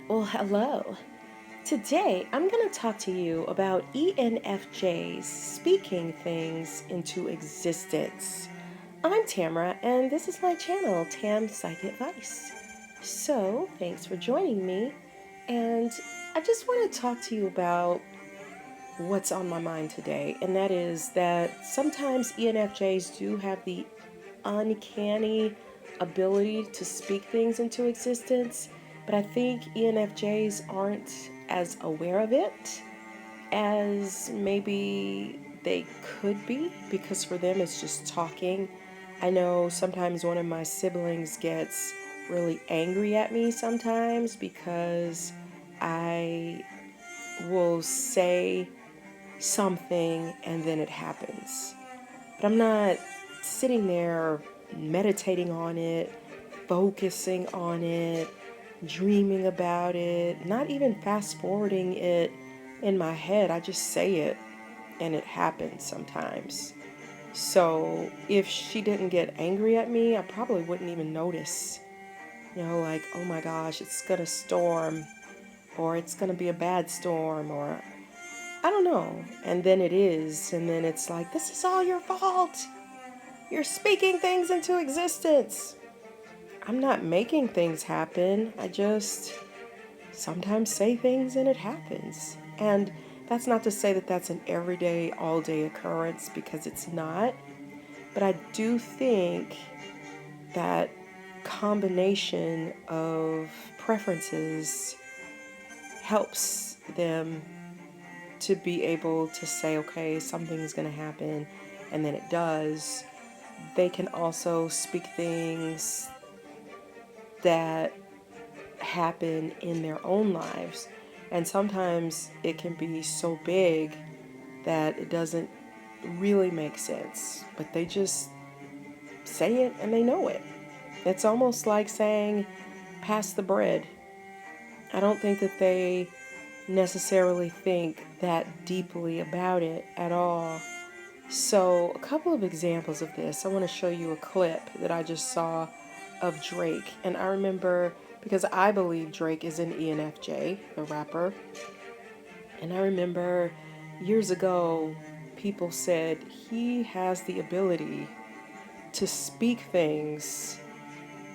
Well, hello. Today, I'm going to talk to you about ENFJs speaking things into existence. I'm Tamara, and this is my channel, Tams PsychAdvice. So, thanks for joining me, and I just want to talk to you about what's on my mind today, and that is that sometimes ENFJs do have the uncanny ability to speak things into existence, but I think ENFJs aren't as aware of it as maybe they could be because for them it's just talking. I know sometimes one of my siblings gets really angry at me sometimes because I will say something and then it happens. But I'm not sitting there meditating on it, focusing on it, dreaming about it, not even fast forwarding it in my head. I just say it and it happens sometimes. So if she didn't get angry at me, I probably wouldn't even notice. Like, oh my gosh, it's gonna storm, or it's gonna be a bad storm, or I don't know. And then it is, and then it's like, this is all your fault. You're speaking things into existence. I'm not making things happen. I just sometimes say things and it happens. And that's not to say that that's an everyday, all day occurrence because it's not. But I do think that combination of preferences helps them to be able to say, okay, something's going to happen, and then it does. They can also speak things that happen in their own lives. And sometimes it can be so big that it doesn't really make sense, but they just say it and they know it. It's almost like saying, pass the bread. I don't think that they necessarily think that deeply about it at all. So, a couple of examples of this. I want to show you a clip that I just saw of Drake. And I remember, because I believe Drake is an ENFJ, the rapper. And I remember years ago, people said he has the ability to speak things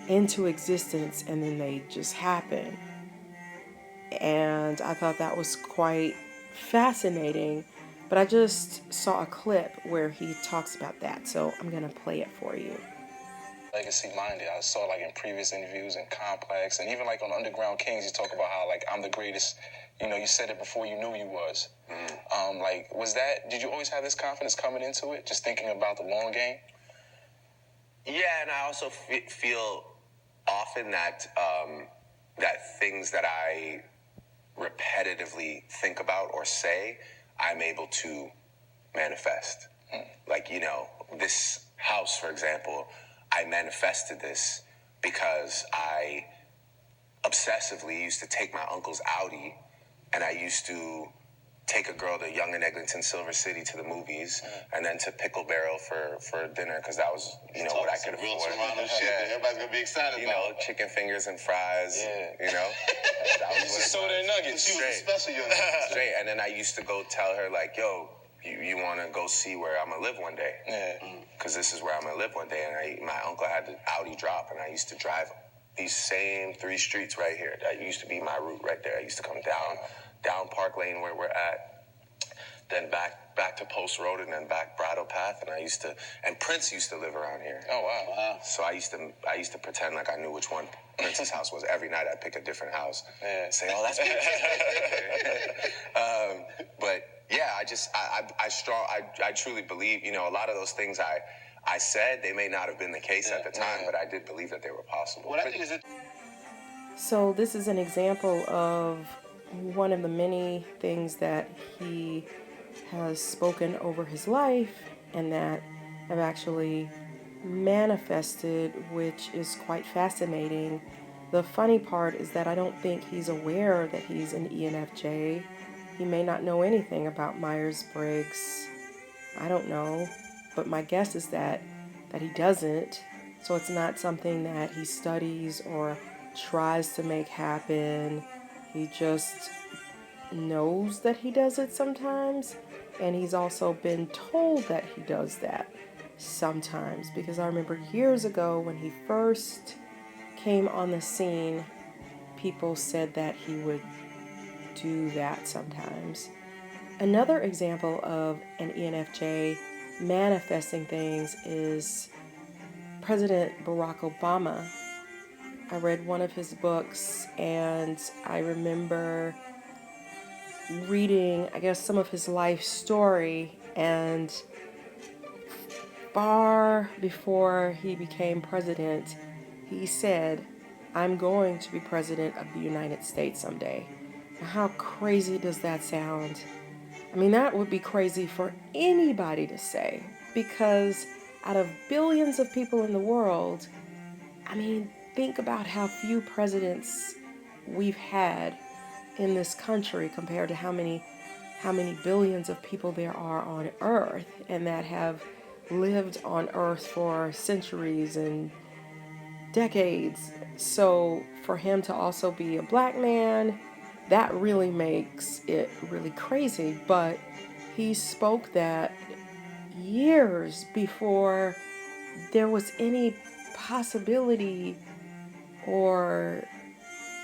into existence and then they just happen. And I thought that was quite fascinating. But I just saw a clip where he talks about that, so I'm going to play it for you. Legacy minded. I saw like in previous interviews and Complex and even like on Underground Kings, you talk about how like I'm the greatest. You said it before you knew you was. Was that, did you always have this confidence coming into it, just thinking about the long game? Yeah, and I also feel often that that things that I repetitively think about or say, I'm able to manifest. Like, this house, for example, I manifested this because I obsessively used to take my uncle's Audi, and I used to take a girl to Young and Eglinton, Silver City to the movies, and then to Pickle Barrel for dinner, because that was, what I could afford. Real Toronto shit that everybody's going to be excited about. Chicken fingers and fries, That was just soda and nuggets. She was a special young Straight, and then I used to go tell her, like, yo, you want to go see where I'm going to live one day? Yeah. Because this is where I'm going to live one day, and my uncle had the Audi drop, and I used to drive these same 3 streets right here. That used to be my route right there. I used to come down Park Lane where we're at, then back to Post Road, and then back Bridle Path, and Prince used to live around here. Oh, wow. So I used to pretend like I knew which one Prince's house was. Every night I'd pick a different house. Yeah. Say, oh, that's but yeah, I truly believe, a lot of those things I said, they may not have been the case at the time, but I did believe that they were possible. What I think is So this is an example of one of the many things that he has spoken over his life and that have actually manifested, which is quite fascinating. The funny part is that I don't think he's aware that he's an ENFJ. He may not know anything about Myers-Briggs. I don't know, but my guess is that he doesn't. So it's not something that he studies or tries to make happen. He just knows that he does it sometimes, and he's also been told that he does that sometimes, because I remember years ago when he first came on the scene, people said that he would do that sometimes. Another example of an ENFJ manifesting things is President Barack Obama. I read one of his books, and I remember reading, I guess, some of his life story, and far before he became president, he said, "I'm going to be president of the United States someday." Now, how crazy does that sound? I mean, that would be crazy for anybody to say, because out of billions of people in the world, I mean, think about how few presidents we've had in this country compared to how many billions of people there are on Earth, and that have lived on Earth for centuries and decades. So for him to also be a black man, that really makes it really crazy. But he spoke that years before there was any possibility or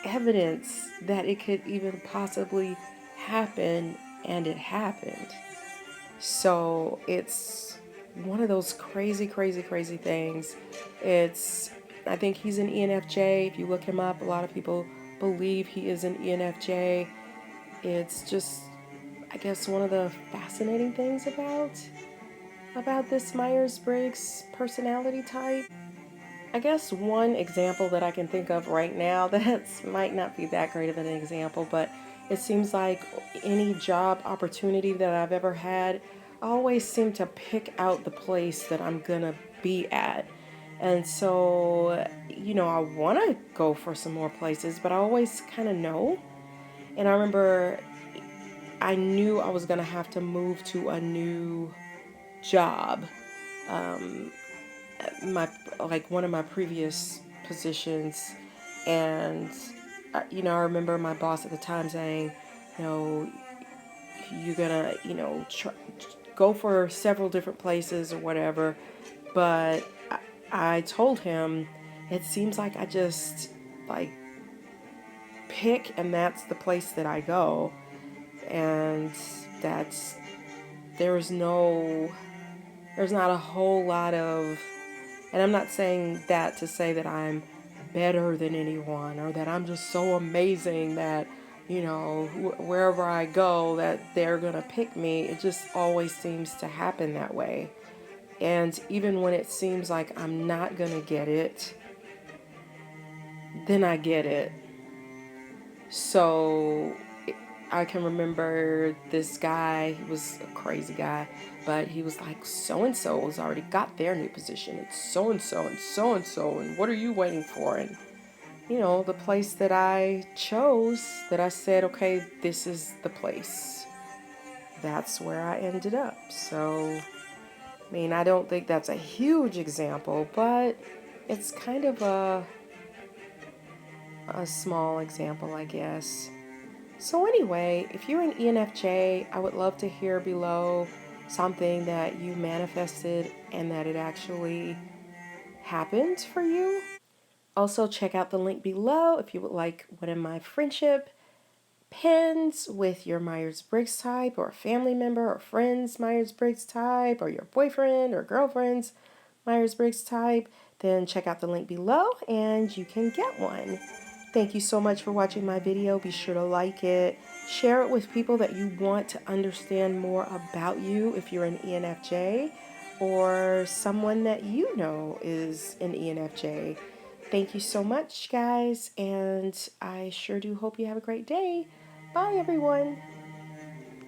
evidence that it could even possibly happen, and it happened. So it's one of those crazy things. I think he's an ENFJ. If you look him up, a lot of people believe he is an ENFJ. It's just, I guess, one of the fascinating things about this Myers-Briggs personality type. I guess one example that I can think of right now that might not be that great of an example, but it seems like any job opportunity that I've ever had, I always seem to pick out the place that I'm gonna be at. And so, I want to go for some more places, but I always kind of know. And I remember I knew I was gonna have to move to a new job. One of my previous positions, and I remember my boss at the time saying, you're gonna go for several different places or whatever. But I told him, it seems like I just pick, and that's the place that I go, and there's not a whole lot of. And I'm not saying that to say that I'm better than anyone, or that I'm just so amazing that, wherever I go, that they're going to pick me. It just always seems to happen that way. And even when it seems like I'm not going to get it, then I get it. So I can remember this guy. He was a crazy guy, but he was like, so-and-so has already got their new position. It's so-and-so and so-and-so, and what are you waiting for? And, the place that I chose, that I said, okay, this is the place, that's where I ended up. So, I mean, I don't think that's a huge example, but it's kind of a small example, I guess. So anyway, if you're an ENFJ, I would love to hear below something that you manifested and that it actually happened for you. Also, check out the link below if you would like one of my friendship pins with your Myers-Briggs type, or a family member or friend's Myers-Briggs type, or your boyfriend or girlfriend's Myers-Briggs type. Then check out the link below and you can get one. Thank you so much for watching my video. Be sure to like it. Share it with people that you want to understand more about you if you're an ENFJ, or someone that you know is an ENFJ. Thank you so much, guys, and I sure do hope you have a great day. Bye, everyone.